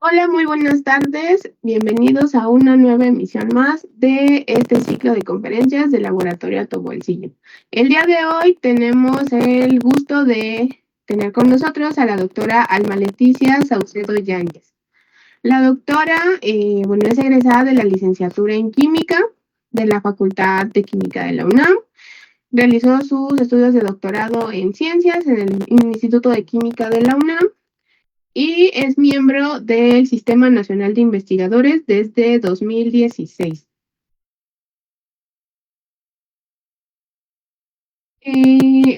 Hola, muy buenas tardes. Bienvenidos a una nueva emisión más de este ciclo de conferencias del Laboratorio Tobolsillo. El día de hoy tenemos el gusto de tener con nosotros a la doctora Alma Leticia Saucedo Yáñez. La doctora, es egresada de la licenciatura en Química de la Facultad de Química de la UNAM. Realizó sus estudios de doctorado en Ciencias en el Instituto de Química de la UNAM y es miembro del Sistema Nacional de Investigadores desde 2016.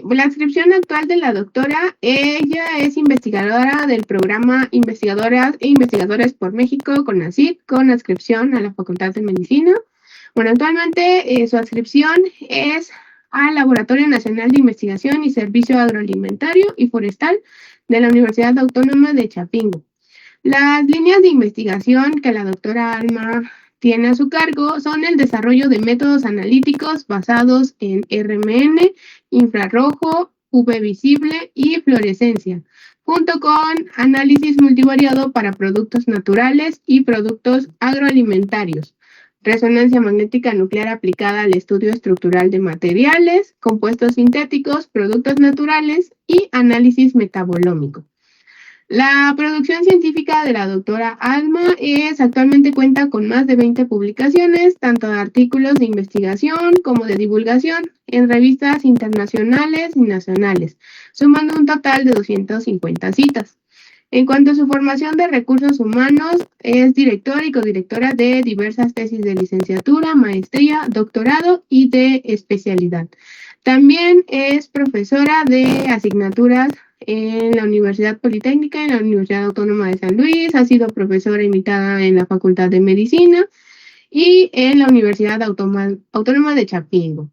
La adscripción actual de la doctora, ella es investigadora del programa Investigadoras e Investigadores por México, CONACYT, con adscripción a la Facultad de Medicina. Bueno, actualmente su adscripción es al Laboratorio Nacional de Investigación y Servicio Agroalimentario y Forestal de la Universidad Autónoma de Chapingo. Las líneas de investigación que la doctora Alma tiene a su cargo son el desarrollo de métodos analíticos basados en RMN, infrarrojo, UV visible y fluorescencia, junto con análisis multivariado para productos naturales y productos agroalimentarios, resonancia magnética nuclear aplicada al estudio estructural de materiales, compuestos sintéticos, productos naturales y análisis metabolómico. La producción científica de la doctora Alma actualmente cuenta con más de 20 publicaciones, tanto de artículos de investigación como de divulgación en revistas internacionales y nacionales, sumando un total de 250 citas. En cuanto a su formación de recursos humanos, es directora y codirectora de diversas tesis de licenciatura, maestría, doctorado y de especialidad. También es profesora de asignaturas en la Universidad Politécnica, en la Universidad Autónoma de San Luis, ha sido profesora invitada en la Facultad de Medicina y en la Universidad Autónoma de Chapingo.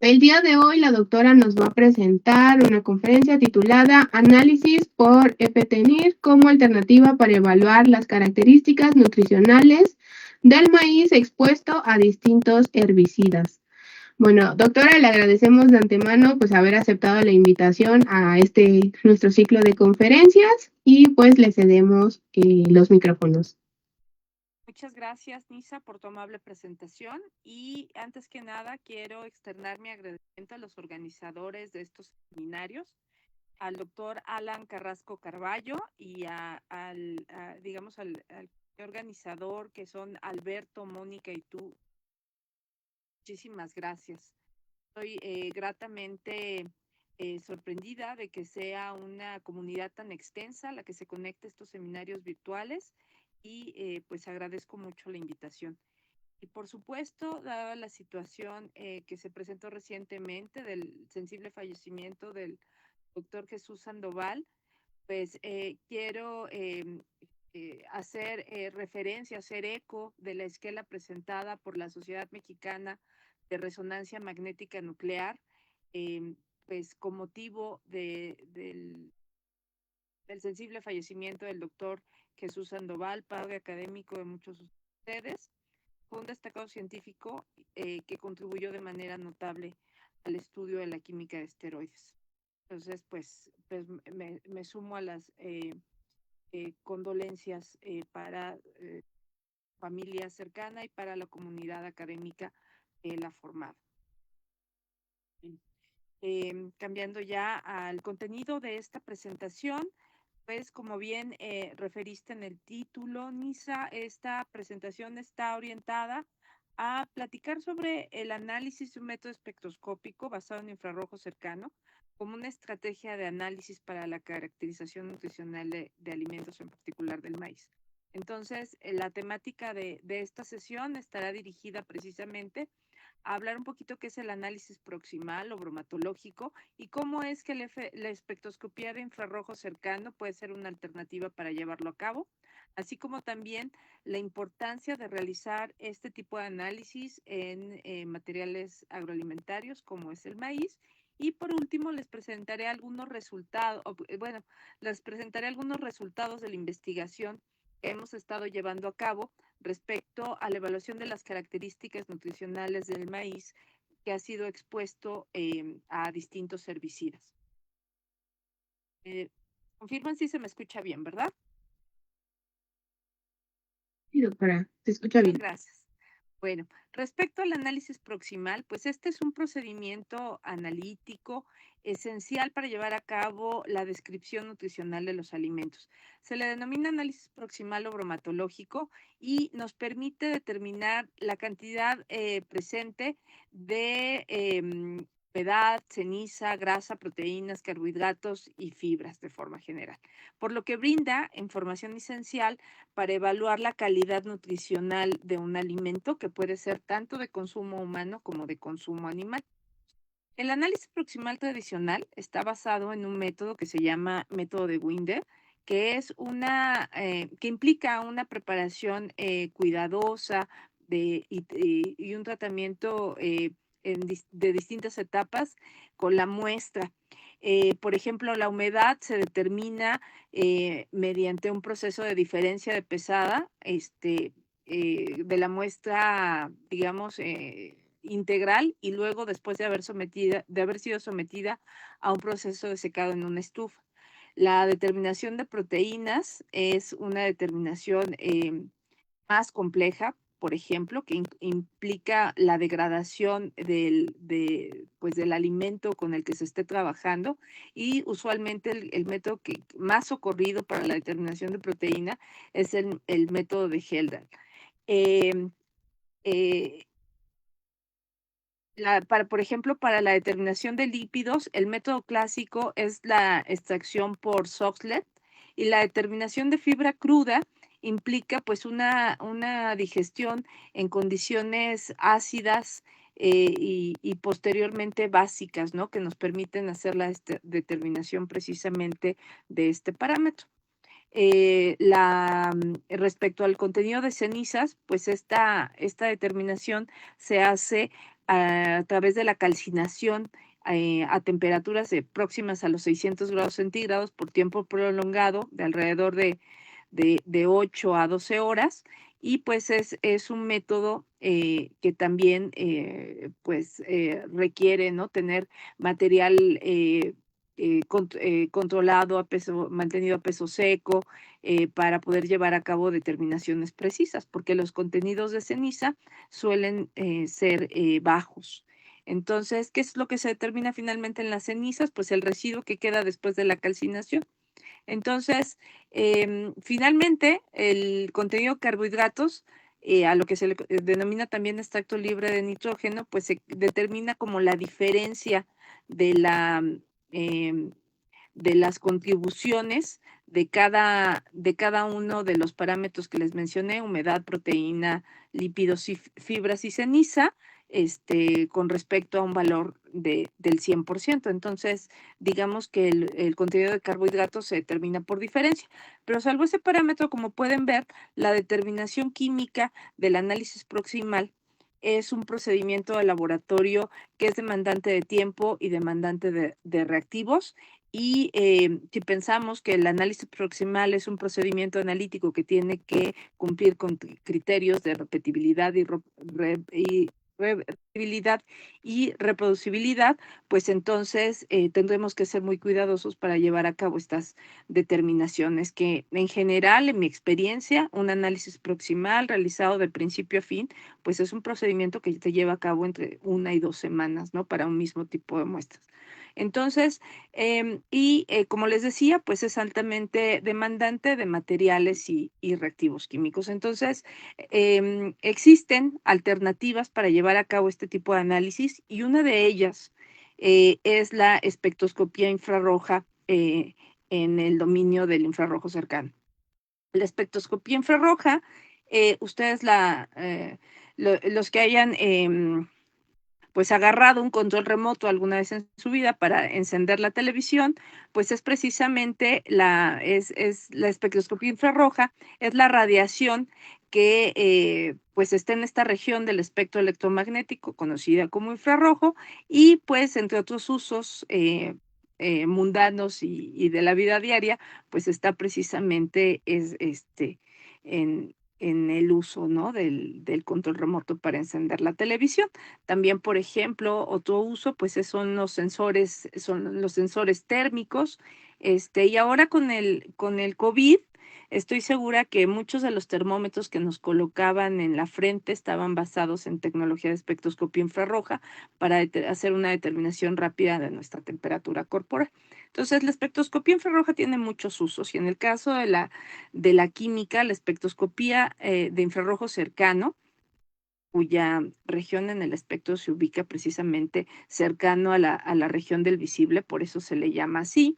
El día de hoy la doctora nos va a presentar una conferencia titulada Análisis por FTNIR como alternativa para evaluar las características nutricionales del maíz expuesto a distintos herbicidas. Bueno, doctora, le agradecemos de antemano pues haber aceptado la invitación a nuestro ciclo de conferencias y pues le cedemos los micrófonos. Muchas gracias, Nisa, por tu amable presentación y antes que nada quiero externar mi agradecimiento a los organizadores de estos seminarios, al doctor Alan Carrasco Carballo y al organizador que son Alberto, Mónica y tú. Muchísimas gracias. Estoy gratamente sorprendida de que sea una comunidad tan extensa la que se conecte a estos seminarios virtuales y pues agradezco mucho la invitación. Y por supuesto, dada la situación que se presentó recientemente del sensible fallecimiento del doctor Jesús Sandoval, pues quiero hacer referencia, hacer eco de la esquela presentada por la Sociedad Mexicana de Resonancia Magnética Nuclear, pues con motivo del sensible fallecimiento del doctor Jesús Sandoval, padre académico de muchos de ustedes. Fue un destacado científico que contribuyó de manera notable al estudio de la química de esteroides. Entonces, pues me sumo a las condolencias para familia cercana y para la comunidad académica que la formada. Cambiando ya al contenido de esta presentación, pues como bien referiste en el título, Nisa, esta presentación está orientada a platicar sobre el análisis de un método espectroscópico basado en infrarrojo cercano como una estrategia de análisis para la caracterización nutricional de alimentos, en particular del maíz. Entonces, la temática de esta sesión estará dirigida precisamente a hablar un poquito qué es el análisis proximal o bromatológico y cómo es que la espectroscopía de infrarrojo cercano puede ser una alternativa para llevarlo a cabo, así como también la importancia de realizar este tipo de análisis en materiales agroalimentarios como es el maíz. Y por último, les presentaré algunos resultados de la investigación que hemos estado llevando a cabo respecto a la evaluación de las características nutricionales del maíz que ha sido expuesto a distintos herbicidas. Confirman si se me escucha bien, ¿verdad? Sí, doctora, se escucha Muchas bien. gracias. Bueno, respecto al análisis proximal, pues este es un procedimiento analítico esencial para llevar a cabo la descripción nutricional de los alimentos. Se le denomina análisis proximal o bromatológico y nos permite determinar la cantidad presente de humedad, ceniza, grasa, proteínas, carbohidratos y fibras de forma general, por lo que brinda información esencial para evaluar la calidad nutricional de un alimento que puede ser tanto de consumo humano como de consumo animal. El análisis proximal tradicional está basado en un método que se llama método de Winder, que es que implica una preparación cuidadosa y un tratamiento de distintas etapas con la muestra. Por ejemplo, la humedad se determina mediante un proceso de diferencia de pesada de la muestra, digamos, integral y luego después de haber sido sometida a un proceso de secado en una estufa. La determinación de proteínas es una determinación más compleja, por ejemplo, que implica la degradación pues, del alimento con el que se esté trabajando y usualmente el método más socorrido para la determinación de proteína es el método de Helldahl. Eh, eh, por ejemplo, para la determinación de lípidos, el método clásico es la extracción por Soxhlet y la determinación de fibra cruda implica pues una digestión en condiciones ácidas y posteriormente básicas, ¿no? Que nos permiten hacer la determinación precisamente de este parámetro. Respecto al contenido de cenizas, pues esta determinación se hace a través de la calcinación a temperaturas próximas a los 600 grados centígrados por tiempo prolongado de alrededor de 8 a 12 horas. Y pues es un método que también requiere, ¿no?, tener material controlado mantenido a peso seco, para poder llevar a cabo determinaciones precisas, porque los contenidos de ceniza suelen ser bajos. Entonces, ¿qué es lo que se determina finalmente en las cenizas? Pues el residuo que queda después de la calcinación. Entonces, finalmente, el contenido de carbohidratos, a lo que se le denomina también extracto libre de nitrógeno, pues se determina como la diferencia de em, de las contribuciones de cada uno de los parámetros que les mencioné: humedad, proteína, lípidos, y fibras y ceniza, con respecto a un valor del 100%. Entonces, digamos que el contenido de carbohidratos se determina por diferencia. Pero salvo ese parámetro, como pueden ver, la determinación química del análisis proximal es un procedimiento de laboratorio que es demandante de tiempo y demandante de reactivos. Y si pensamos que el análisis proximal es un procedimiento analítico que tiene que cumplir con criterios de repetibilidad repetibilidad y reproducibilidad, pues entonces tendremos que ser muy cuidadosos para llevar a cabo estas determinaciones que, en general, en mi experiencia, un análisis proximal realizado de principio a fin, pues es un procedimiento que se lleva a cabo entre 1 y 2 semanas, ¿no?, para un mismo tipo de muestras. Entonces, como les decía, pues es altamente demandante de materiales y reactivos químicos. Entonces, existen alternativas para llevar a cabo este tipo de análisis y una de ellas es la espectroscopía infrarroja en el dominio del infrarrojo cercano. La espectroscopía infrarroja, ustedes los que hayan pues agarrado un control remoto alguna vez en su vida para encender la televisión, pues es precisamente es la espectroscopía infrarroja, es la radiación que pues está en esta región del espectro electromagnético conocida como infrarrojo y pues entre otros usos mundanos y de la vida diaria, pues está precisamente en el uso, ¿no?, del control remoto para encender la televisión. También, por ejemplo, otro uso, pues son los sensores térmicos, y ahora con el COVID, Estoy segura que muchos de los termómetros que nos colocaban en la frente estaban basados en tecnología de espectroscopía infrarroja para hacer una determinación rápida de nuestra temperatura corporal. Entonces, la espectroscopía infrarroja tiene muchos usos y en el caso de la química, la espectroscopía de infrarrojo cercano, cuya región en el espectro se ubica precisamente cercano a la región del visible, por eso se le llama así,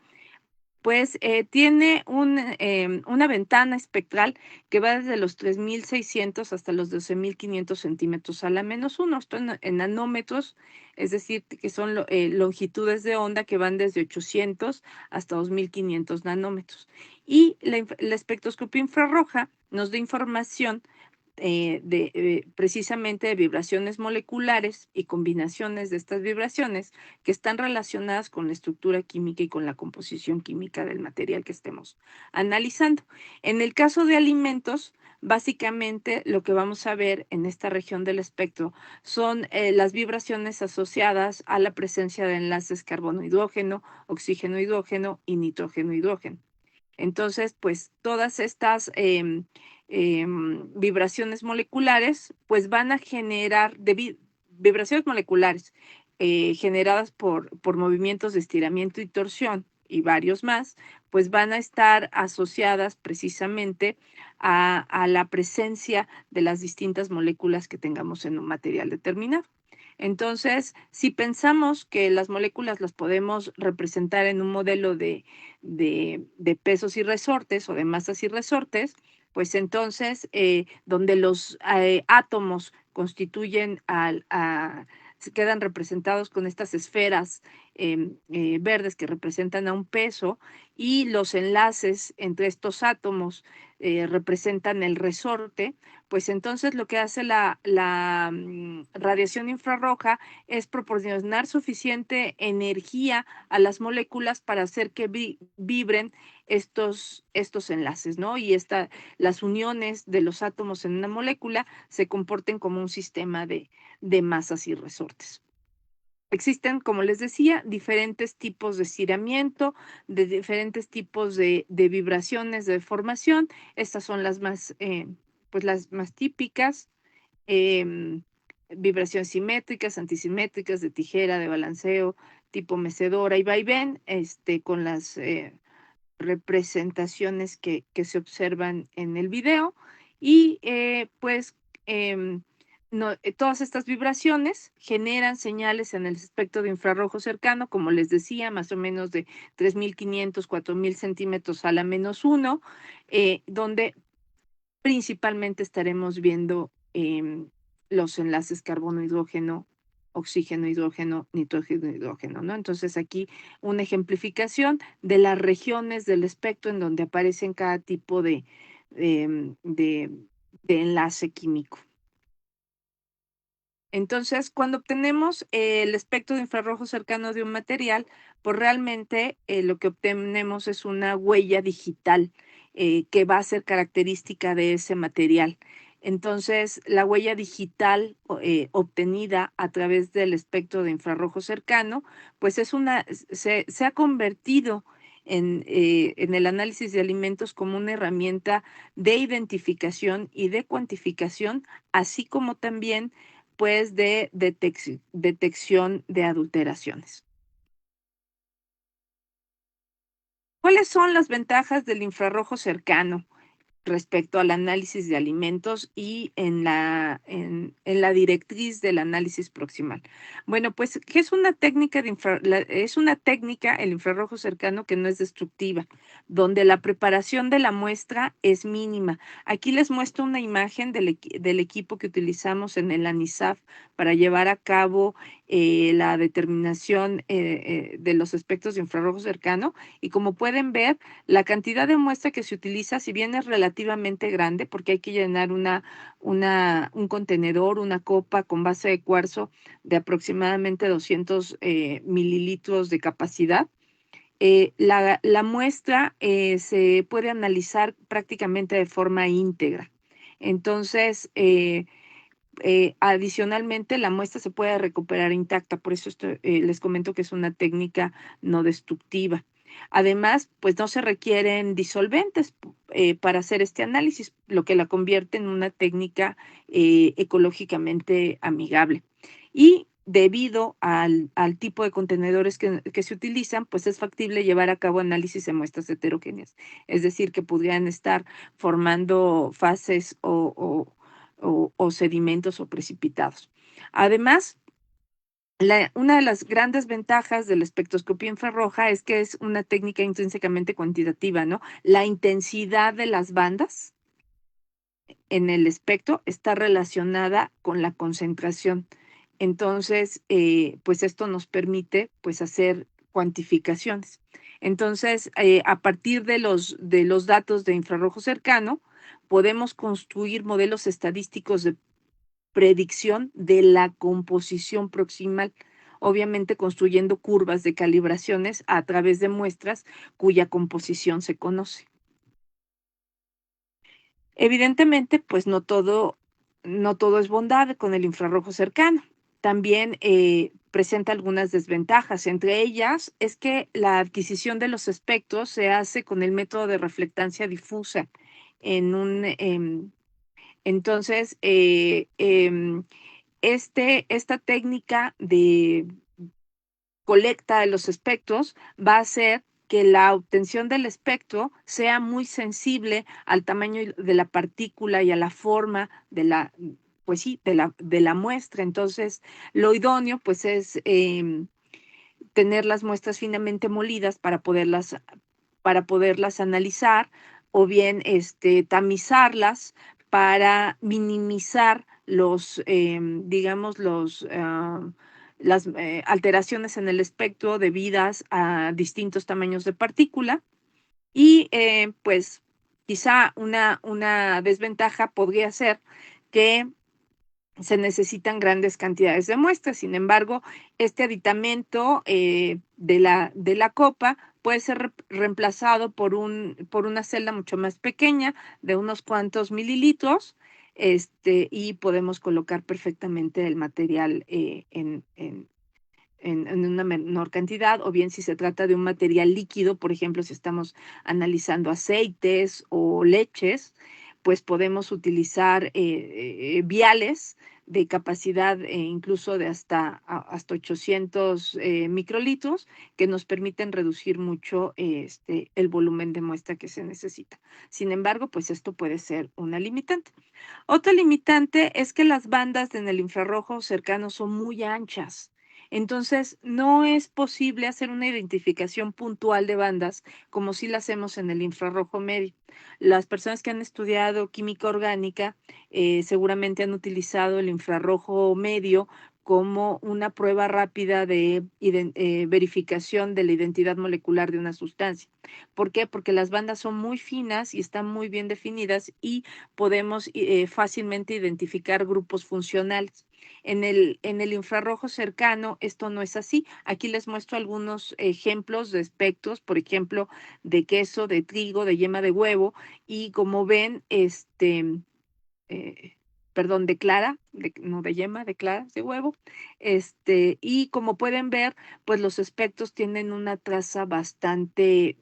pues tiene una ventana espectral que va desde los 3.600 hasta los 12.500 centímetros a la -1. Esto en nanómetros, es decir, que son longitudes de onda que van desde 800 hasta 2.500 nanómetros. Y la espectroscopía infrarroja nos da información precisamente de vibraciones moleculares y combinaciones de estas vibraciones que están relacionadas con la estructura química y con la composición química del material que estemos analizando. En el caso de alimentos, básicamente lo que vamos a ver en esta región del espectro son las vibraciones asociadas a la presencia de enlaces carbono-hidrógeno, oxígeno-hidrógeno y nitrógeno-hidrógeno. Entonces, pues todas estas vibraciones moleculares, pues van a generar vibraciones moleculares generadas por movimientos de estiramiento y torsión y varios más, pues van a estar asociadas precisamente a la presencia de las distintas moléculas que tengamos en un material determinado. Entonces, si pensamos que las moléculas las podemos representar en un modelo de pesos y resortes o de masas y resortes, pues entonces, donde los átomos constituyen se quedan representados con estas esferas verdes que representan a un peso y los enlaces entre estos átomos representan el resorte, pues entonces lo que hace la radiación infrarroja es proporcionar suficiente energía a las moléculas para hacer que vibren estos enlaces, ¿no? Y las uniones de los átomos en una molécula se comporten como un sistema de masas y resortes. Existen, como les decía, diferentes tipos de estiramiento, de diferentes tipos de vibraciones de deformación. Estas son las más, pues las más típicas. Vibraciones simétricas, antisimétricas, de tijera, de balanceo, tipo mecedora y vaivén, con las representaciones que se observan en el video. Y pues todas estas vibraciones generan señales en el espectro de infrarrojo cercano, como les decía, más o menos de 3.500, 4.000 centímetros a la -1, donde principalmente estaremos viendo los enlaces carbono-hidrógeno, oxígeno-hidrógeno, nitrógeno-hidrógeno, ¿no? Entonces aquí una ejemplificación de las regiones del espectro en donde aparecen cada tipo de enlace químico. Entonces, cuando obtenemos el espectro de infrarrojo cercano de un material, pues realmente lo que obtenemos es una huella digital que va a ser característica de ese material. Entonces, la huella digital obtenida a través del espectro de infrarrojo cercano, pues se ha convertido en el análisis de alimentos como una herramienta de identificación y de cuantificación, así como también pues de detección de adulteraciones. ¿Cuáles son las ventajas del infrarrojo cercano respecto al análisis de alimentos y en la directriz del análisis proximal? Bueno, pues que es una técnica el infrarrojo cercano que no es destructiva, donde la preparación de la muestra es mínima. Aquí les muestro una imagen del equipo que utilizamos en el ANISAF para llevar a cabo la determinación de los espectros de infrarrojo cercano, y como pueden ver, la cantidad de muestra que se utiliza, si bien es relativamente grande, porque hay que llenar un contenedor, una copa con base de cuarzo de aproximadamente 200 mililitros de capacidad, la muestra se puede analizar prácticamente de forma íntegra. Entonces, adicionalmente, la muestra se puede recuperar intacta, por eso les comento que es una técnica no destructiva. Además, pues no se requieren disolventes, para hacer este análisis, lo que la convierte en una técnica ecológicamente amigable. Y debido al tipo de contenedores que se utilizan, pues es factible llevar a cabo análisis de muestras heterogéneas, es decir, que podrían estar formando fases o sedimentos o precipitados. Además, una de las grandes ventajas de la espectroscopía infrarroja es que es una técnica intrínsecamente cuantitativa, ¿no? La intensidad de las bandas en el espectro está relacionada con la concentración. Entonces, pues esto nos permite pues hacer cuantificaciones. Entonces, a partir de los datos de infrarrojo cercano, podemos construir modelos estadísticos de predicción de la composición proximal, obviamente construyendo curvas de calibraciones a través de muestras cuya composición se conoce. Evidentemente, pues no todo es bondad con el infrarrojo cercano. También presenta algunas desventajas. Entre ellas es que la adquisición de los espectros se hace con el método de reflectancia difusa. Entonces, esta técnica de colecta de los espectros va a hacer que la obtención del espectro sea muy sensible al tamaño de la partícula y a la forma de la, pues sí, de la muestra. Entonces, lo idóneo, pues, es tener las muestras finamente molidas para poderlas analizar, o bien tamizarlas para minimizar digamos, las alteraciones en el espectro debidas a distintos tamaños de partícula. Y pues quizá una desventaja podría ser que se necesitan grandes cantidades de muestras. Sin embargo, este aditamento de la copa puede ser reemplazado por una celda mucho más pequeña de unos cuantos mililitros, y podemos colocar perfectamente el material en una menor cantidad, o bien si se trata de un material líquido, por ejemplo, si estamos analizando aceites o leches, pues podemos utilizar viales de capacidad incluso de hasta 800 microlitros, que nos permiten reducir mucho el volumen de muestra que se necesita. Sin embargo, pues esto puede ser una limitante. Otra limitante es que las bandas en el infrarrojo cercano son muy anchas. Entonces, no es posible hacer una identificación puntual de bandas como si la hacemos en el infrarrojo medio. Las personas que han estudiado química orgánica seguramente han utilizado el infrarrojo medio como una prueba rápida de verificación de la identidad molecular de una sustancia. ¿Por qué? Porque las bandas son muy finas y están muy bien definidas y podemos fácilmente identificar grupos funcionales. En el infrarrojo cercano esto no es así. Aquí les muestro algunos ejemplos de espectros, por ejemplo, de queso, de trigo, de yema de huevo, y como ven, perdón, de clara, no de yema, de clara, de huevo, y como pueden ver, pues los espectros tienen una traza bastante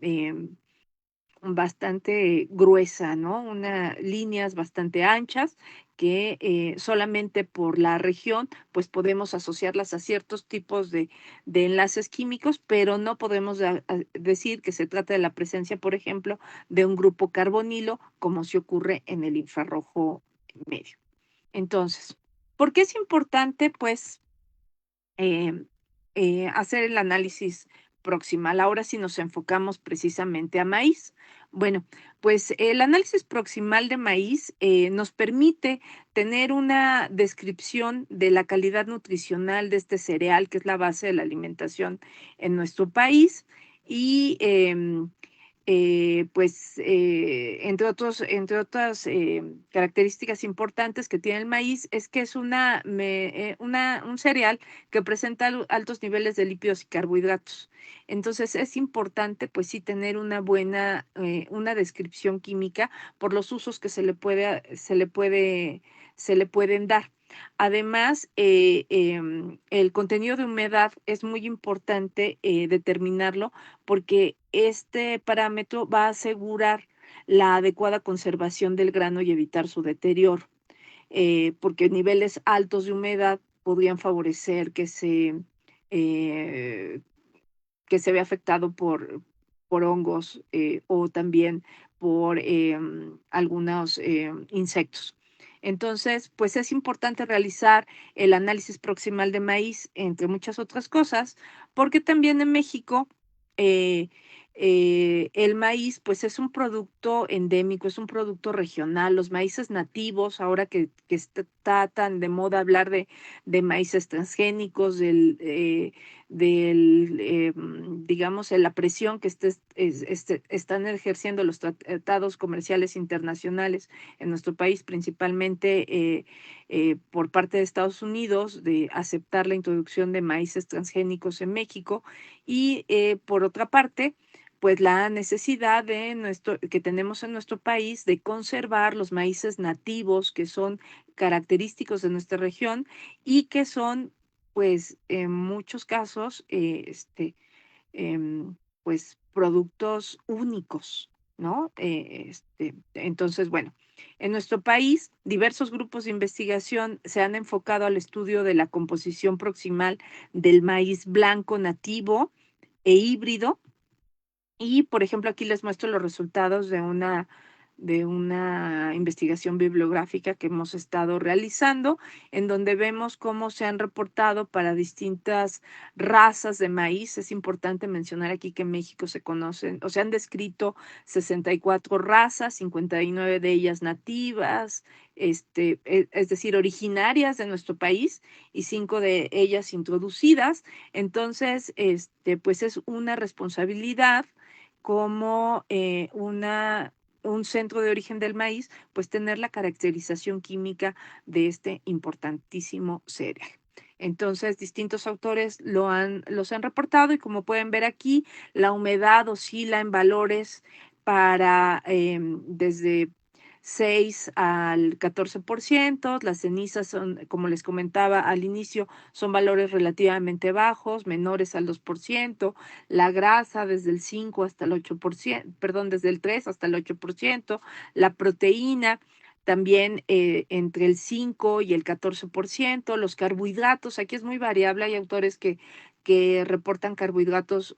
gruesa, ¿no? Líneas bastante anchas que solamente por la región, pues podemos asociarlas a ciertos tipos de enlaces químicos, pero no podemos decir que se trata de la presencia, por ejemplo, de un grupo carbonilo, como se ocurre en el infrarrojo medio. Entonces, ¿por qué es importante, pues, hacer el análisis proximal? Ahora sí nos enfocamos precisamente a maíz. Bueno, pues el análisis proximal de maíz nos permite tener una descripción de la calidad nutricional de este cereal, que es la base de la alimentación en nuestro país, y pues entre otras características importantes que tiene el maíz es que es un cereal que presenta altos niveles de lípidos y carbohidratos. Entonces es importante pues sí tener una buena, una descripción química por los usos que se le pueden dar. Además, el contenido de humedad es muy importante determinarlo, porque este parámetro va a asegurar la adecuada conservación del grano y evitar su deterioro, porque niveles altos de humedad podrían favorecer eh, que se vea afectado por hongos o también por algunos insectos. Entonces, pues es importante realizar el análisis proximal de maíz, entre muchas otras cosas, porque también en México eh, el maíz, pues es un producto endémico, es un producto regional. Los maíces nativos, ahora que está tan de moda hablar de maíces transgénicos, digamos, la presión que están ejerciendo los tratados comerciales internacionales en nuestro país, principalmente por parte de Estados Unidos, de aceptar la introducción de maíces transgénicos en México, y por otra parte, pues la necesidad que tenemos en nuestro país de conservar los maíces nativos que son característicos de nuestra región y que son, pues, en muchos casos, pues, productos únicos, ¿no? Entonces, bueno, en nuestro país, diversos grupos de investigación se han enfocado al estudio de la composición proximal del maíz blanco nativo e híbrido. Y, por ejemplo, aquí les muestro los resultados de una investigación bibliográfica que hemos estado realizando, en donde vemos cómo se han reportado para distintas razas de maíz. Es importante mencionar aquí que en México se conocen, o se han descrito 64 razas, 59 de ellas nativas, es decir, originarias de nuestro país, y 5 de ellas introducidas. Entonces, pues es una responsabilidad como un centro de origen del maíz, pues tener la caracterización química de este importantísimo cereal. Entonces, distintos autores los han reportado, y como pueden ver aquí, la humedad oscila en valores para desde 6 al 14%. Las cenizas son, como les comentaba al inicio, son valores relativamente bajos, menores al 2%. La grasa desde el 5 hasta el 8%, perdón, desde el 3 hasta el 8%. La proteína también entre el 5 y el 14%. Los carbohidratos, aquí es muy variable, hay autores que reportan carbohidratos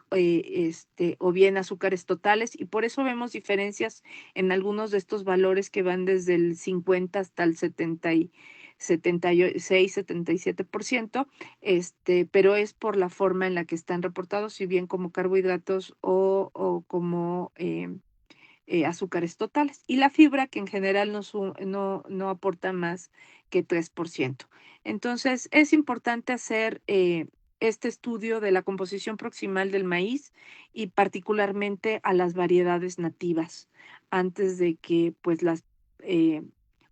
o bien azúcares totales, y por eso vemos diferencias en algunos de estos valores que van desde el 50 hasta el 76, 77%, pero es por la forma en la que están reportados, si bien como carbohidratos o como azúcares totales. Y la fibra, que en general no aporta más que 3%. Entonces, es importante hacer este estudio de la composición proximal del maíz, y particularmente a las variedades nativas, antes de que pues eh,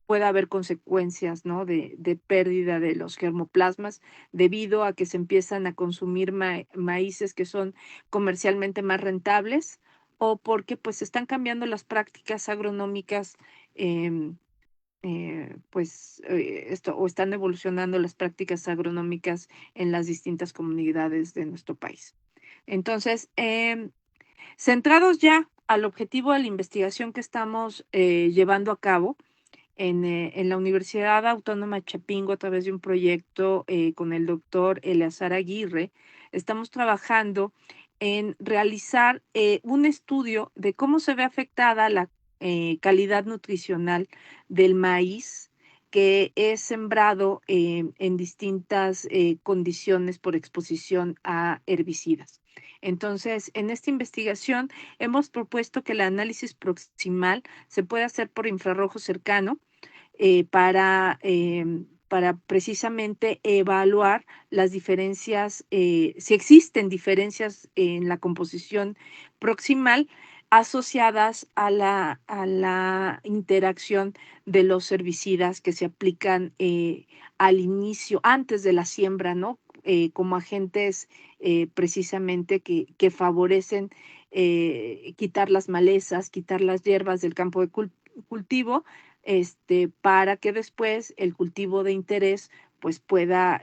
pueda haber consecuencias, ¿no? de pérdida de los germoplasmas, debido a que se empiezan a consumir maíces que son comercialmente más rentables, o porque pues están cambiando las prácticas agronómicas, o están evolucionando las prácticas agronómicas en las distintas comunidades de nuestro país. Entonces, centrados ya al objetivo de la investigación que estamos llevando a cabo en la Universidad Autónoma Chapingo, a través de un proyecto con el doctor Eleazar Aguirre, estamos trabajando en realizar un estudio de cómo se ve afectada la calidad nutricional del maíz que es sembrado en distintas condiciones por exposición a herbicidas. Entonces, en esta investigación hemos propuesto que el análisis proximal se puede hacer por infrarrojo cercano, para precisamente evaluar las diferencias, si existen diferencias en la composición proximal asociadas a la interacción de los herbicidas que se aplican al inicio, antes de la siembra, ¿no? Como agentes precisamente que favorecen quitar las malezas, quitar las hierbas del campo de cultivo, para que después el cultivo de interés pues pueda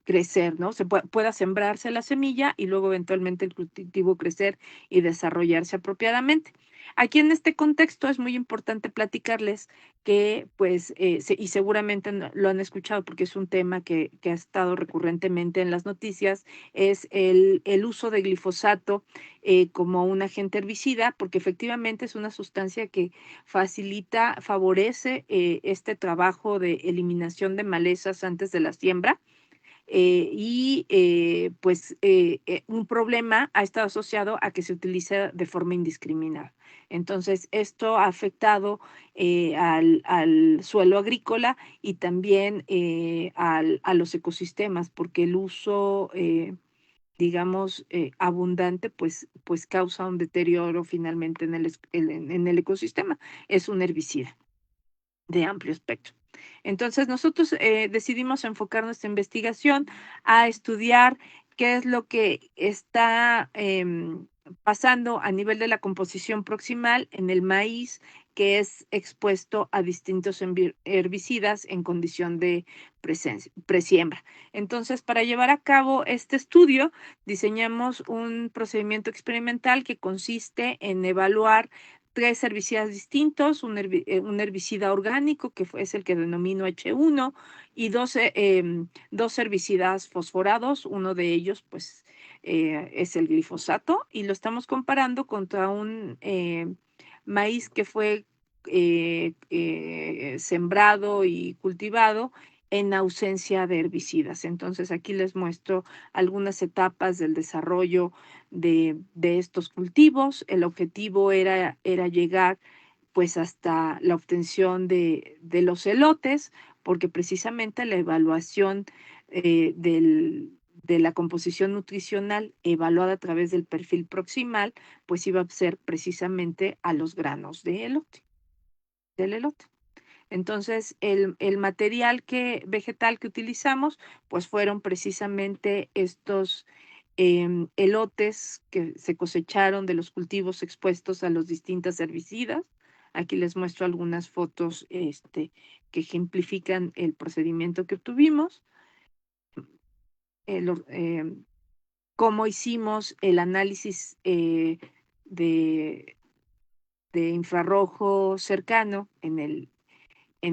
crecer, ¿no? Pueda sembrarse la semilla y luego eventualmente el cultivo crecer y desarrollarse apropiadamente. Aquí en este contexto es muy importante platicarles que, pues, y seguramente lo han escuchado porque es un tema que ha estado recurrentemente en las noticias, es el uso de glifosato como un agente herbicida, porque efectivamente es una sustancia que favorece este trabajo de eliminación de malezas antes de la siembra. Un problema ha estado asociado a que se utiliza de forma indiscriminada. Entonces, esto ha afectado al suelo agrícola y también a los ecosistemas, porque el uso, digamos, abundante, pues causa un deterioro finalmente en el ecosistema. Es un herbicida de amplio espectro. Entonces, nosotros decidimos enfocar nuestra investigación a estudiar qué es lo que está pasando a nivel de la composición proximal en el maíz que es expuesto a distintos herbicidas en condición de presiembra. Entonces, para llevar a cabo este estudio, diseñamos un procedimiento experimental que consiste en evaluar 3 herbicidas distintos, un herbicida orgánico, que es el que denomino H1, y dos herbicidas fosforados. Uno de ellos, pues, es el glifosato, y lo estamos comparando contra un maíz que fue sembrado y cultivado en ausencia de herbicidas. Entonces, aquí les muestro algunas etapas del desarrollo de estos cultivos. El objetivo era llegar pues hasta la obtención de los elotes, porque precisamente la evaluación de la composición nutricional evaluada a través del perfil proximal, pues iba a ser precisamente a los granos del elote. Entonces, el material vegetal que utilizamos, pues fueron precisamente estos elotes que se cosecharon de los cultivos expuestos a los distintos herbicidas. Aquí les muestro algunas fotos que ejemplifican el procedimiento que obtuvimos. Cómo hicimos el análisis de infrarrojo cercano en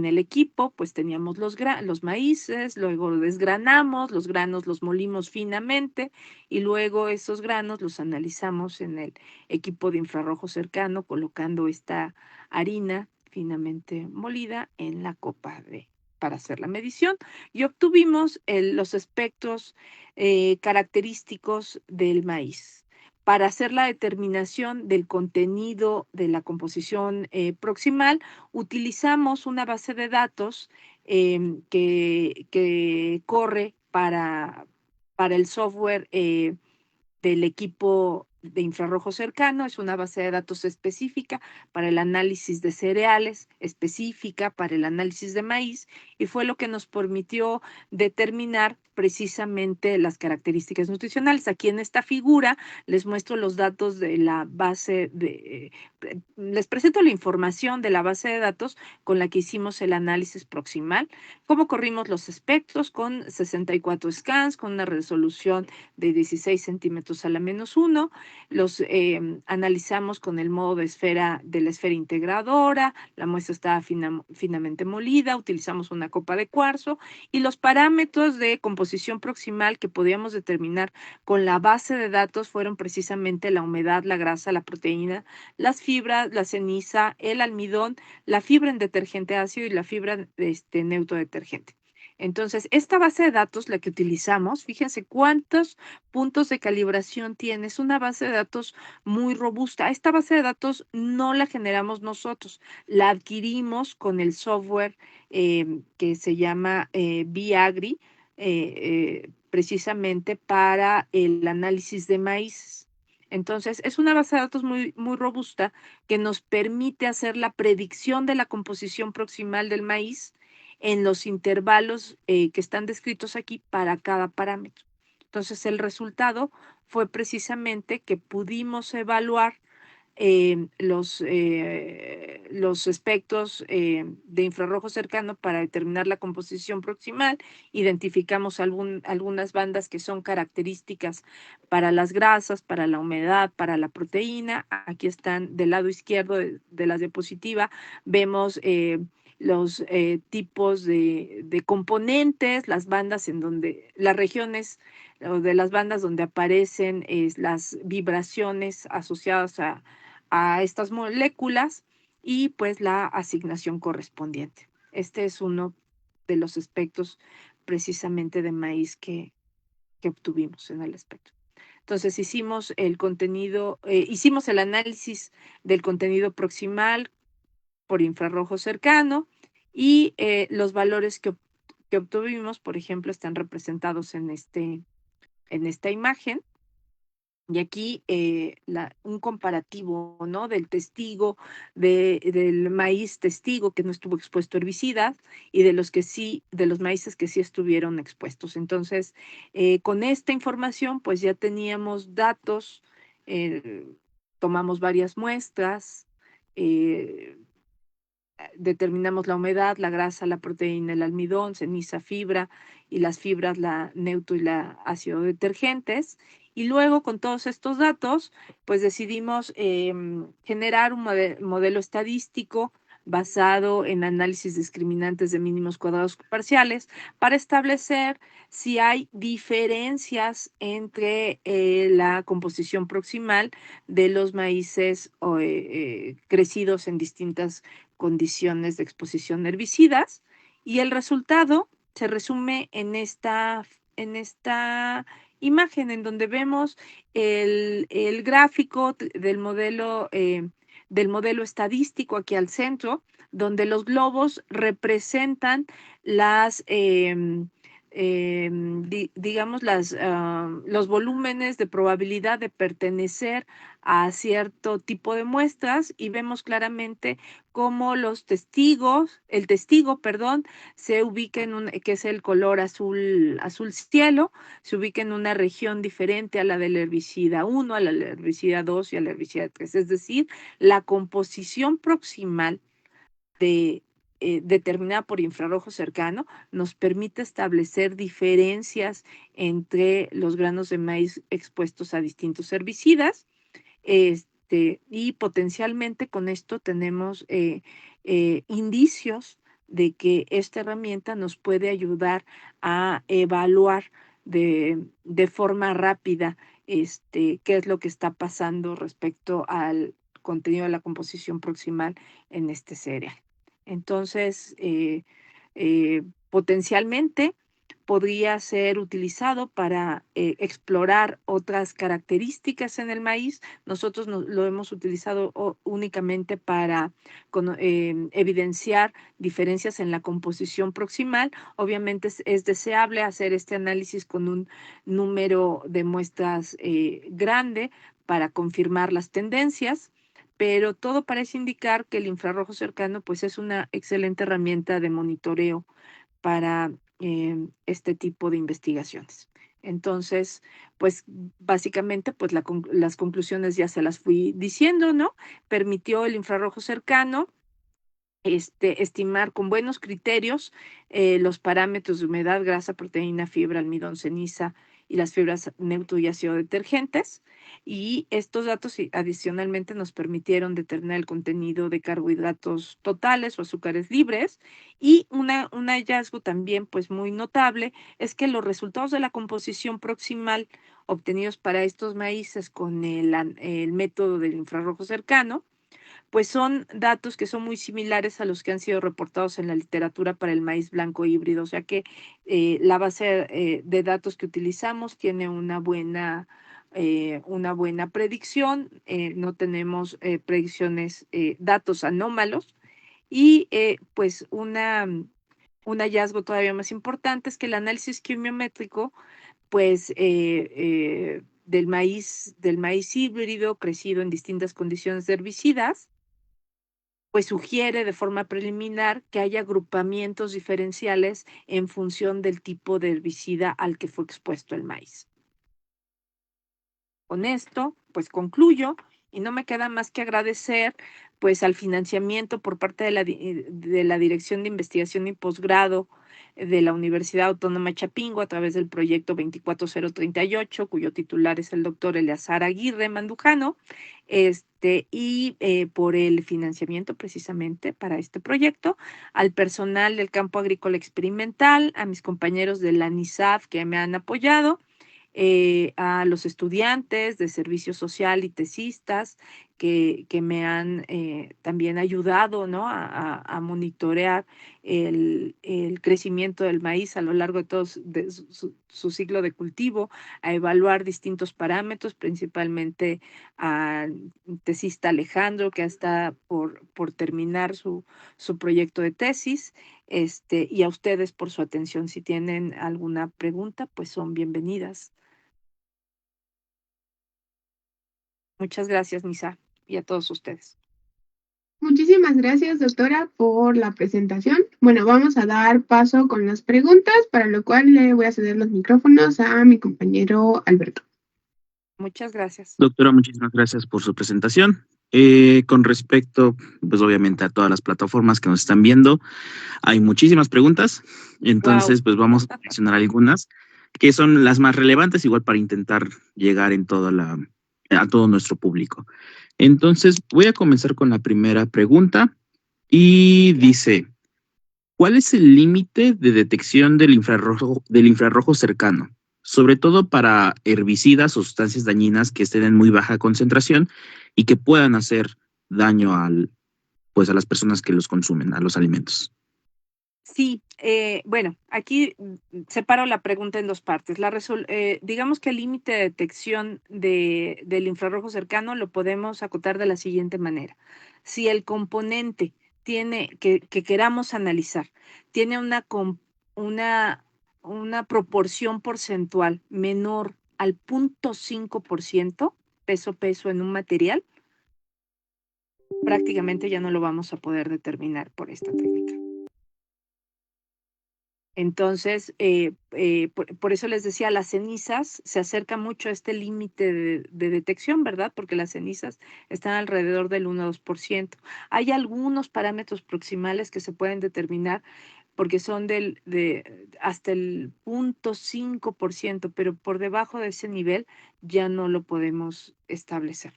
el equipo, pues teníamos los maíces, luego desgranamos, los granos los molimos finamente y luego esos granos los analizamos en el equipo de infrarrojo cercano, colocando esta harina finamente molida en la copa para hacer la medición y obtuvimos los espectros característicos del maíz. Para hacer la determinación del contenido de la composición proximal, utilizamos una base de datos que corre para el software del equipo de infrarrojo cercano. Es una base de datos específica para el análisis de cereales, específica para el análisis de maíz, y fue lo que nos permitió determinar precisamente las características nutricionales. Aquí en esta figura les muestro los datos de la base les presento la información de la base de datos con la que hicimos el análisis proximal, cómo corrimos los espectros con 64 scans, con una resolución de 16 centímetros a la -1, los analizamos con el modo de la esfera integradora, la muestra estaba finamente molida, utilizamos una copa de cuarzo y los parámetros de composición proximal que podíamos determinar con la base de datos fueron precisamente la humedad, la grasa, la proteína, las fibras, la ceniza, el almidón, la fibra en detergente ácido y la fibra neutro detergente. Entonces, esta base de datos, la que utilizamos, fíjense cuántos puntos de calibración tiene. Es una base de datos muy robusta. Esta base de datos no la generamos nosotros, la adquirimos con el software que se llama Biagri, precisamente para el análisis de maíz. Entonces, es una base de datos muy, muy robusta que nos permite hacer la predicción de la composición proximal del maíz en los intervalos que están descritos aquí para cada parámetro. Entonces, el resultado fue precisamente que pudimos evaluar los espectros de infrarrojo cercano para determinar la composición proximal. Identificamos algunas bandas que son características para las grasas, para la humedad, para la proteína. Aquí están del lado izquierdo de la diapositiva. Vemos los tipos de componentes, las bandas en donde, las regiones de las bandas donde aparecen las vibraciones asociadas a estas moléculas y pues la asignación correspondiente. Este es uno de los espectros precisamente de maíz que obtuvimos en el espectro. Entonces hicimos el contenido, hicimos el análisis del contenido proximal por infrarrojo cercano y los valores que obtuvimos, por ejemplo, están representados en esta imagen. Y aquí un comparativo, ¿no? Del testigo, del maíz testigo que no estuvo expuesto a herbicidas y de los maíces que sí estuvieron expuestos. Entonces, con esta información, pues ya teníamos datos, tomamos varias muestras, determinamos la humedad, la grasa, la proteína, el almidón, ceniza, fibra y las fibras, la neutro y la ácido detergentes. Y luego con todos estos datos, pues decidimos generar un modelo estadístico basado en análisis discriminantes de mínimos cuadrados parciales para establecer si hay diferencias entre la composición proximal de los maíces crecidos en distintas condiciones de exposición a herbicidas, y el resultado se resume en esta imagen en donde vemos el gráfico del modelo estadístico aquí al centro, donde los globos representan las digamos, los volúmenes de probabilidad de pertenecer a cierto tipo de muestras, y vemos claramente cómo el testigo, se ubica que es el color azul cielo, se ubica en una región diferente a la del herbicida 1, a la del herbicida 2 y a la herbicida 3. Es decir, la composición proximal determinada por infrarrojo cercano nos permite establecer diferencias entre los granos de maíz expuestos a distintos herbicidas, y potencialmente con esto tenemos indicios de que esta herramienta nos puede ayudar a evaluar de forma rápida qué es lo que está pasando respecto al contenido de la composición proximal en este cereal. Entonces, potencialmente podría ser utilizado para explorar otras características en el maíz. Nosotros lo hemos utilizado únicamente para evidenciar diferencias en la composición proximal. Obviamente es deseable hacer este análisis con un número de muestras grande para confirmar las tendencias, pero todo parece indicar que el infrarrojo cercano pues es una excelente herramienta de monitoreo para este tipo de investigaciones. Entonces, pues básicamente, pues las conclusiones ya se las fui diciendo, ¿no? Permitió el infrarrojo cercano estimar con buenos criterios los parámetros de humedad, grasa, proteína, fibra, almidón, ceniza y las fibras neutro y ácido detergentes. Y estos datos adicionalmente nos permitieron determinar el contenido de carbohidratos totales o azúcares libres. Y un hallazgo también pues muy notable es que los resultados de la composición proximal obtenidos para estos maíces con el método del infrarrojo cercano, pues son datos que son muy similares a los que han sido reportados en la literatura para el maíz blanco híbrido, o sea que la base de datos que utilizamos tiene una buena predicción, no tenemos predicciones, datos anómalos, y pues un hallazgo todavía más importante es que el análisis quimiométrico pues del maíz híbrido crecido en distintas condiciones de herbicidas, pues sugiere de forma preliminar que hay agrupamientos diferenciales en función del tipo de herbicida al que fue expuesto el maíz. Con esto, pues concluyo Y no me queda más que agradecer pues al financiamiento por parte de la Dirección de Investigación y Posgrado de la Universidad Autónoma Chapingo a través del proyecto 24038, cuyo titular es el doctor Eleazar Aguirre Mandujano, y por el financiamiento precisamente para este proyecto, al personal del campo agrícola experimental, a mis compañeros de la NISAF que me han apoyado, a los estudiantes de servicio social y tesistas que me han también ayudado, ¿no? a monitorear el crecimiento del maíz a lo largo de todo su ciclo de cultivo, a evaluar distintos parámetros, principalmente al tesista Alejandro, que está por terminar su proyecto de tesis, y a ustedes por su atención. Si tienen alguna pregunta, pues son bienvenidas. Muchas gracias, Nisa, y a todos ustedes. Muchísimas gracias, doctora, por la presentación. Bueno, vamos a dar paso con las preguntas, para lo cual le voy a ceder los micrófonos a mi compañero Alberto. Muchas gracias. Doctora, muchísimas gracias por su presentación. Con respecto, pues obviamente a todas las plataformas que nos están viendo, hay muchísimas preguntas, entonces pues vamos a mencionar algunas que son las más relevantes, igual para intentar llegar a todo nuestro público. Entonces voy a comenzar con la primera pregunta y dice, ¿cuál es el límite de detección del infrarrojo cercano? Sobre todo para herbicidas o sustancias dañinas que estén en muy baja concentración y que puedan hacer daño a las personas que los consumen, a los alimentos. Sí, bueno, aquí separo la pregunta en dos partes. Digamos que el límite de detección del infrarrojo cercano lo podemos acotar de la siguiente manera. Si el componente que queramos analizar tiene una proporción porcentual menor al 0.5% peso en un material, prácticamente ya no lo vamos a poder determinar por esta técnica. Entonces, por eso les decía, las cenizas se acerca mucho a este límite de detección, ¿verdad? Porque las cenizas están alrededor del 1 o 2%. Hay algunos parámetros proximales que se pueden determinar porque son hasta el 0.5%, pero por debajo de ese nivel ya no lo podemos establecer.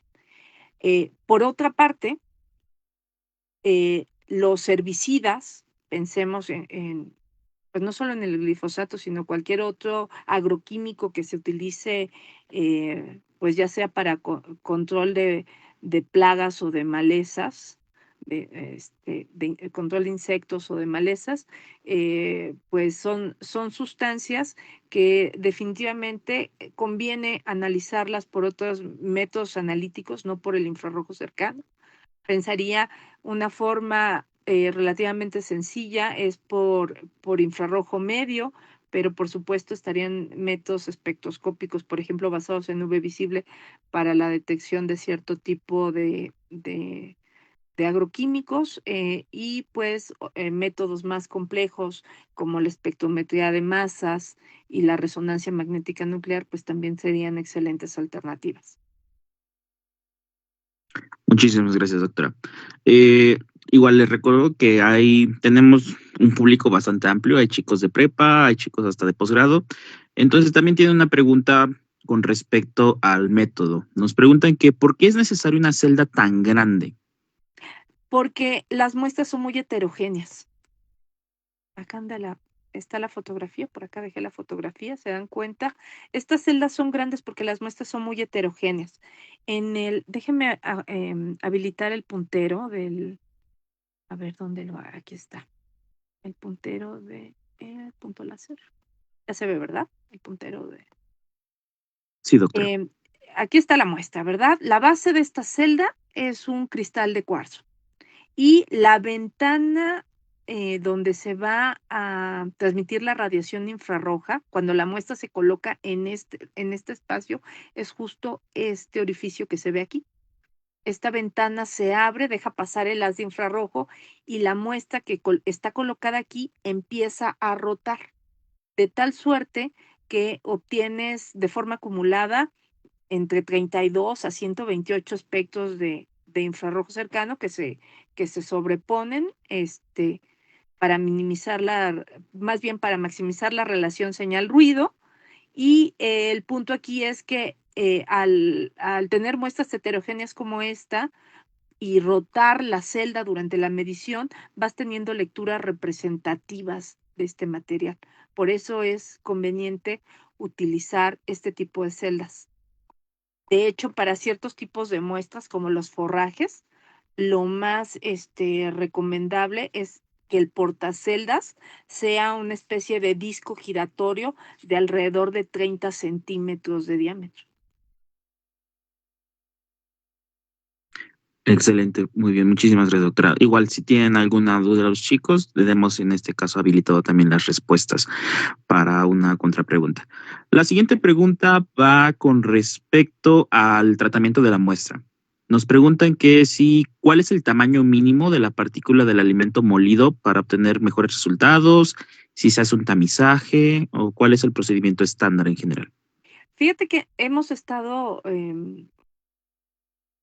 Por otra parte, los herbicidas, pensemos pues no solo en el glifosato, sino cualquier otro agroquímico que se utilice, pues ya sea para control de plagas o de malezas, control de insectos o de malezas, pues son sustancias que definitivamente conviene analizarlas por otros métodos analíticos, no por el infrarrojo cercano. Pensaría una forma relativamente sencilla es por infrarrojo medio, pero por supuesto estarían métodos espectroscópicos, por ejemplo, basados en UV visible para la detección de cierto tipo de agroquímicos y pues métodos más complejos como la espectrometría de masas y la resonancia magnética nuclear, pues también serían excelentes alternativas. Muchísimas gracias, doctora. Igual les recuerdo que tenemos un público bastante amplio, hay chicos de prepa, hay chicos hasta de posgrado, entonces también tienen una pregunta con respecto al método. Nos preguntan que ¿por qué es necesaria una celda tan grande? Porque las muestras son muy heterogéneas. Acá está la fotografía, por acá dejé la fotografía, ¿se dan cuenta? Estas celdas son grandes porque las muestras son muy heterogéneas. Déjenme habilitar el puntero a ver dónde aquí está. El puntero el punto láser. Ya se ve, ¿verdad? El puntero Sí, doctora. Aquí está la muestra, ¿verdad? La base de esta celda es un cristal de cuarzo. Y la ventana donde se va a transmitir la radiación infrarroja, cuando la muestra se coloca en este espacio, es justo este orificio que se ve aquí. Esta ventana se abre, deja pasar el haz de infrarrojo y la muestra que está colocada aquí empieza a rotar, de tal suerte que obtienes de forma acumulada entre 32 a 128 espectros de infrarrojo cercano que se sobreponen para minimizar más bien para maximizar la relación señal-ruido. Y el punto aquí es que al tener muestras heterogéneas como esta y rotar la celda durante la medición, vas teniendo lecturas representativas de este material. Por eso es conveniente utilizar este tipo de celdas. De hecho, para ciertos tipos de muestras, como los forrajes, lo más recomendable es que el portaceldas sea una especie de disco giratorio de alrededor de 30 centímetros de diámetro. Excelente, muy bien, muchísimas gracias, doctora. Igual, si tienen alguna duda los chicos, le demos en este caso habilitado también las respuestas para una contrapregunta. La siguiente pregunta va con respecto al tratamiento de la muestra. Nos preguntan cuál es el tamaño mínimo de la partícula del alimento molido para obtener mejores resultados, si se hace un tamizaje o cuál es el procedimiento estándar en general. Fíjate que hemos estado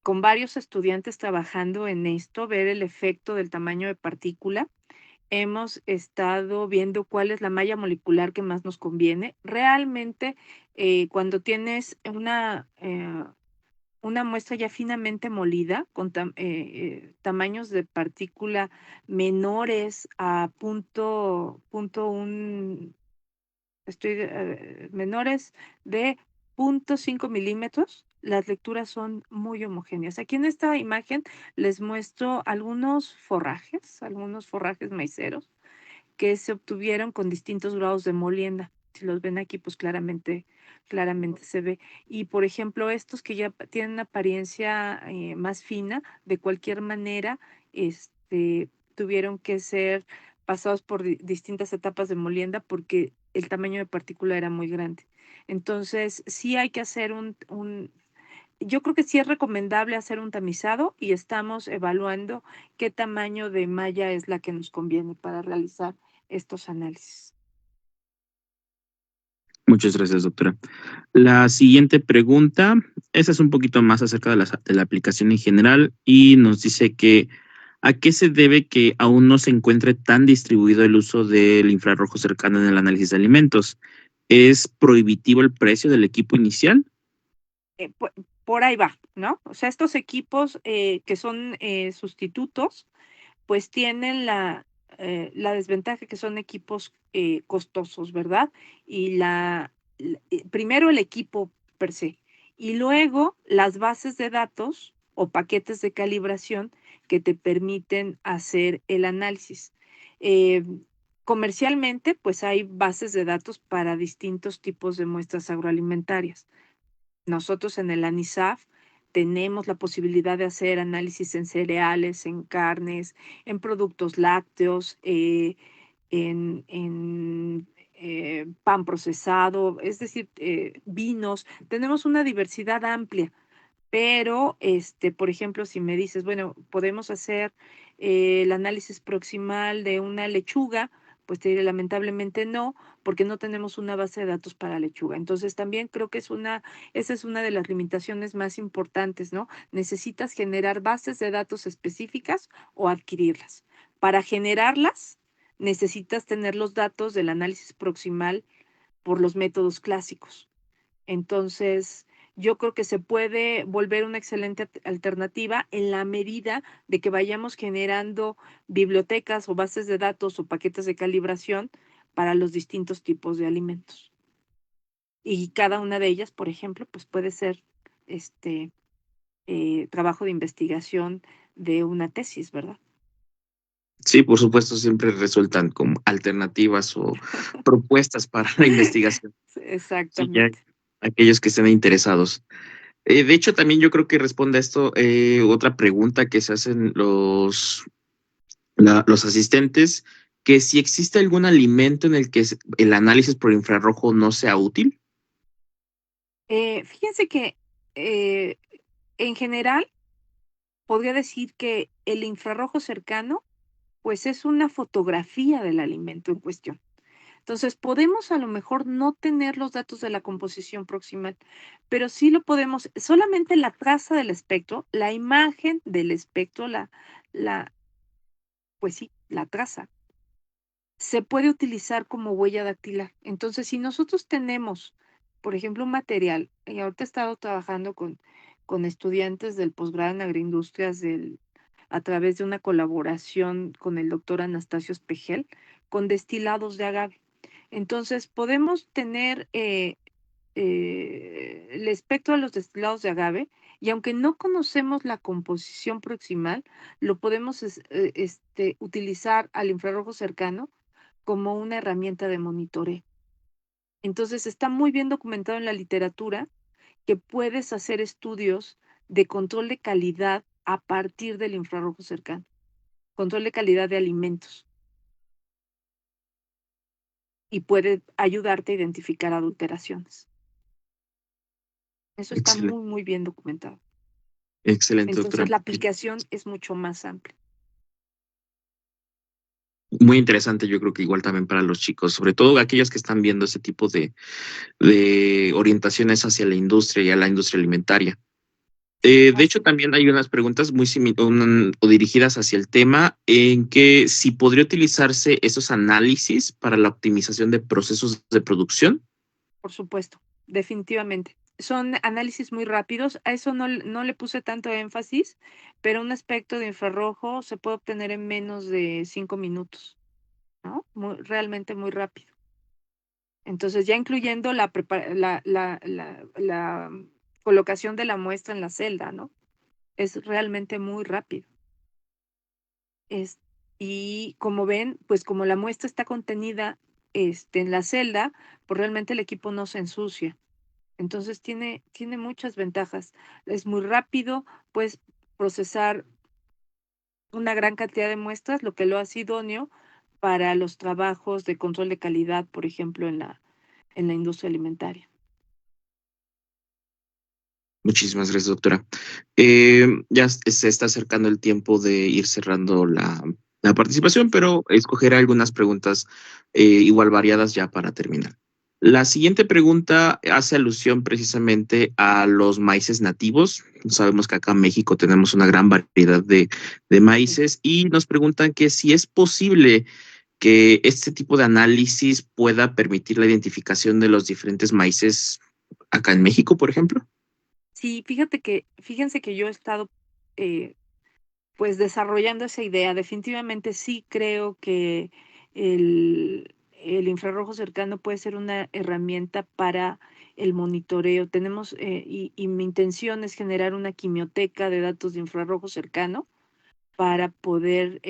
con varios estudiantes trabajando en esto, ver el efecto del tamaño de partícula. Hemos estado viendo cuál es la malla molecular que más nos conviene. Realmente, cuando tienes una muestra ya finamente molida, con tamaños de partícula menores a menores de 0.5 milímetros, las lecturas son muy homogéneas. Aquí en esta imagen les muestro algunos forrajes maiceros que se obtuvieron con distintos grados de molienda. Si los ven aquí, pues claramente se ve. Y por ejemplo, estos que ya tienen una apariencia más fina, de cualquier manera, tuvieron que ser pasados por distintas etapas de molienda porque el tamaño de partícula era muy grande. Entonces, sí hay que hacer yo creo que sí es recomendable hacer un tamizado y estamos evaluando qué tamaño de malla es la que nos conviene para realizar estos análisis. Muchas gracias, doctora. La siguiente pregunta, esa es un poquito más acerca de la aplicación en general y nos dice que ¿a qué se debe que aún no se encuentre tan distribuido el uso del infrarrojo cercano en el análisis de alimentos? ¿Es prohibitivo el precio del equipo inicial? Por ahí va, ¿no? O sea, estos equipos que son sustitutos, pues tienen la desventaja que son equipos costosos, ¿verdad? Y primero el equipo per se, y luego las bases de datos o paquetes de calibración que te permiten hacer el análisis. Comercialmente, pues hay bases de datos para distintos tipos de muestras agroalimentarias. Nosotros en el ANISAF tenemos la posibilidad de hacer análisis en cereales, en carnes, en productos lácteos, en pan procesado, es decir, vinos. Tenemos una diversidad amplia, pero, por ejemplo, si me dices, bueno, podemos hacer el análisis proximal de una lechuga, pues te diré lamentablemente no, porque no tenemos una base de datos para lechuga. Entonces, también creo que esa es una de las limitaciones más importantes, ¿no? Necesitas generar bases de datos específicas o adquirirlas. Para generarlas, necesitas tener los datos del análisis proximal por los métodos clásicos. Entonces, yo creo que se puede volver una excelente alternativa en la medida de que vayamos generando bibliotecas o bases de datos o paquetes de calibración para los distintos tipos de alimentos. Y cada una de ellas, por ejemplo, pues puede ser trabajo de investigación de una tesis, ¿verdad? Sí, por supuesto, siempre resultan como alternativas o propuestas para la investigación. Sí, ya Exactamente. aquellos que estén interesados. De hecho, también yo creo que responde a esto otra pregunta que se hacen los asistentes, que si existe algún alimento en el que el análisis por infrarrojo no sea útil. Fíjense que en general podría decir que el infrarrojo cercano pues es una fotografía del alimento en cuestión. Entonces, podemos a lo mejor no tener los datos de la composición proximal, pero sí lo podemos, solamente la traza del espectro, la imagen del espectro, pues sí, la traza, se puede utilizar como huella dactilar. Entonces, si nosotros tenemos, por ejemplo, un material, y ahorita he estado trabajando con estudiantes del posgrado en agroindustrias a través de una colaboración con el doctor Anastasio Espejel, con destilados de agave. Entonces, podemos tener el espectro de los destilados de agave, y aunque no conocemos la composición proximal, lo podemos utilizar al infrarrojo cercano como una herramienta de monitoreo. Entonces, está muy bien documentado en la literatura que puedes hacer estudios de control de calidad a partir del infrarrojo cercano, control de calidad de alimentos, y puede ayudarte a identificar adulteraciones. Eso está Excelente, muy, muy bien documentado. excelente, doctora. Entonces, la aplicación es mucho más amplia. Muy interesante, yo creo que igual también para los chicos, sobre todo aquellos que están viendo ese tipo de orientaciones hacia la industria y a la industria alimentaria. De hecho, también hay unas preguntas muy o dirigidas hacia el tema en que si podría utilizarse esos análisis para la optimización de procesos de producción. Por supuesto, definitivamente. Son análisis muy rápidos, a eso no le puse tanto énfasis, pero un espectro de infrarrojo se puede obtener en menos de 5 minutos, ¿no? Realmente muy rápido. Entonces, ya incluyendo la colocación de la muestra en la celda, ¿no? Es realmente muy rápido. Y como ven, pues como la muestra está contenida en la celda, pues realmente el equipo no se ensucia. Entonces tiene muchas ventajas. Es muy rápido, puedes procesar una gran cantidad de muestras, lo que lo hace idóneo para los trabajos de control de calidad, por ejemplo, en la industria alimentaria. Muchísimas gracias, doctora. Ya se está acercando el tiempo de ir cerrando la participación, pero escogeré algunas preguntas igual variadas ya para terminar. La siguiente pregunta hace alusión precisamente a los maíces nativos. Sabemos que acá en México tenemos una gran variedad de maíces y nos preguntan que si es posible que este tipo de análisis pueda permitir la identificación de los diferentes maíces acá en México, por ejemplo. Sí, fíjense que yo he estado pues desarrollando esa idea. Definitivamente sí creo que el infrarrojo cercano puede ser una herramienta para el monitoreo. Tenemos, y mi intención es generar una quimioteca de datos de infrarrojo cercano para poder,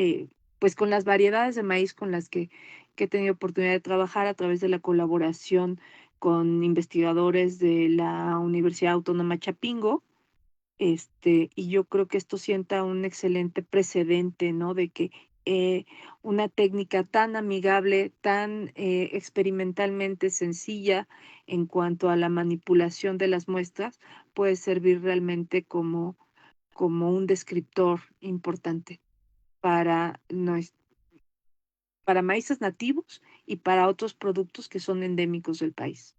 pues con las variedades de maíz con las que he tenido oportunidad de trabajar a través de la colaboración con investigadores de la Universidad Autónoma Chapingo, y yo creo que esto sienta un excelente precedente, ¿no? De que una técnica tan amigable, tan experimentalmente sencilla en cuanto a la manipulación de las muestras, puede servir realmente como un descriptor importante para, para maíces nativos y para otros productos que son endémicos del país.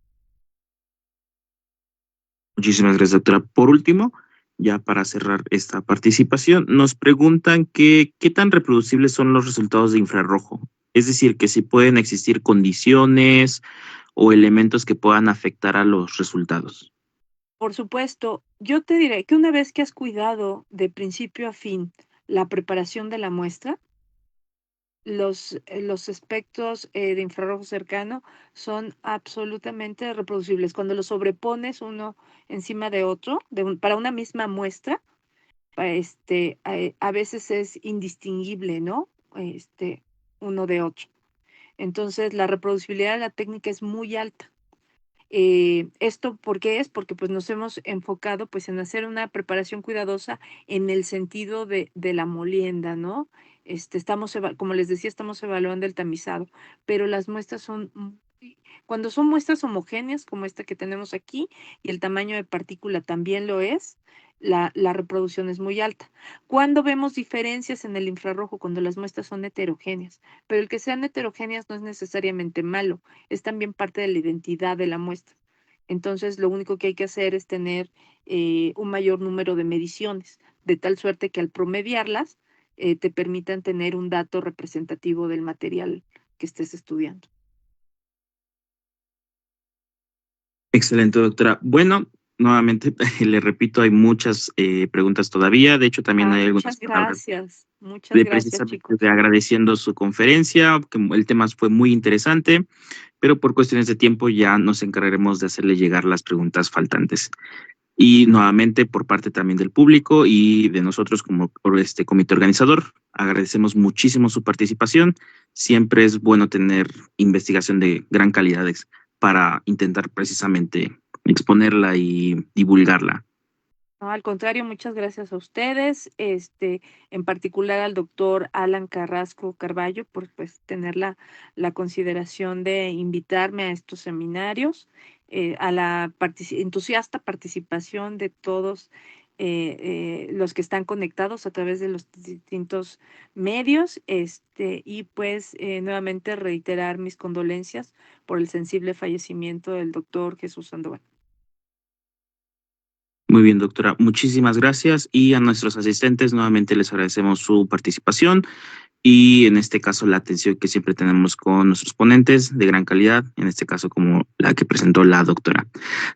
Muchísimas gracias, doctora. Por último, ya para cerrar esta participación, nos preguntan qué tan reproducibles son los resultados de infrarrojo. Es decir, que si pueden existir condiciones o elementos que puedan afectar a los resultados. Por supuesto, yo te diré que una vez que has cuidado de principio a fin la preparación de la muestra, los espectros de infrarrojo cercano son absolutamente reproducibles. Cuando los sobrepones uno encima de otro, para una misma muestra, a veces es indistinguible, ¿no? Uno de otro. Entonces, la reproducibilidad de la técnica es muy alta. ¿Esto por qué es? Porque pues nos hemos enfocado pues en hacer una preparación cuidadosa en el sentido de la molienda, ¿no? Como les decía, estamos evaluando el tamizado, pero las muestras cuando son muestras homogéneas como esta que tenemos aquí y el tamaño de partícula también lo es, la reproducción es muy alta. Cuando vemos diferencias en el infrarrojo, cuando las muestras son heterogéneas, pero el que sean heterogéneas no es necesariamente malo, es también parte de la identidad de la muestra. Entonces, lo único que hay que hacer es tener un mayor número de mediciones, de tal suerte que al promediarlas te permitan tener un dato representativo del material que estés estudiando. Excelente, doctora. Bueno, nuevamente le repito, hay muchas preguntas todavía. De hecho, también hay algunas palabras muchas gracias, precisamente chicos. de agradeciendo su conferencia, que el tema fue muy interesante, pero por cuestiones de tiempo ya nos encargaremos de hacerle llegar las preguntas faltantes. Y nuevamente, por parte también del público y de nosotros como comité organizador, agradecemos muchísimo su participación. Siempre es bueno tener investigación de gran calidad para intentar precisamente exponerla y divulgarla. No, al contrario, muchas gracias a ustedes, en particular al doctor Alan Carrasco Carballo por pues tener la consideración de invitarme a estos seminarios, a la entusiasta participación de todos los que están conectados a través de los distintos medios, y pues nuevamente reiterar mis condolencias por el sensible fallecimiento del doctor Jesús Sandoval. Muy bien, doctora. Muchísimas gracias y a nuestros asistentes nuevamente les agradecemos su participación y en este caso la atención que siempre tenemos con nuestros ponentes de gran calidad, en este caso como la que presentó la doctora.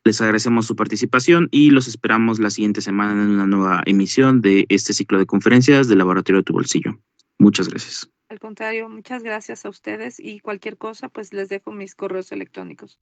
Les agradecemos su participación y los esperamos la siguiente semana en una nueva emisión de este ciclo de conferencias del Laboratorio de tu Bolsillo. Muchas gracias. Al contrario, muchas gracias a ustedes y cualquier cosa, pues les dejo mis correos electrónicos.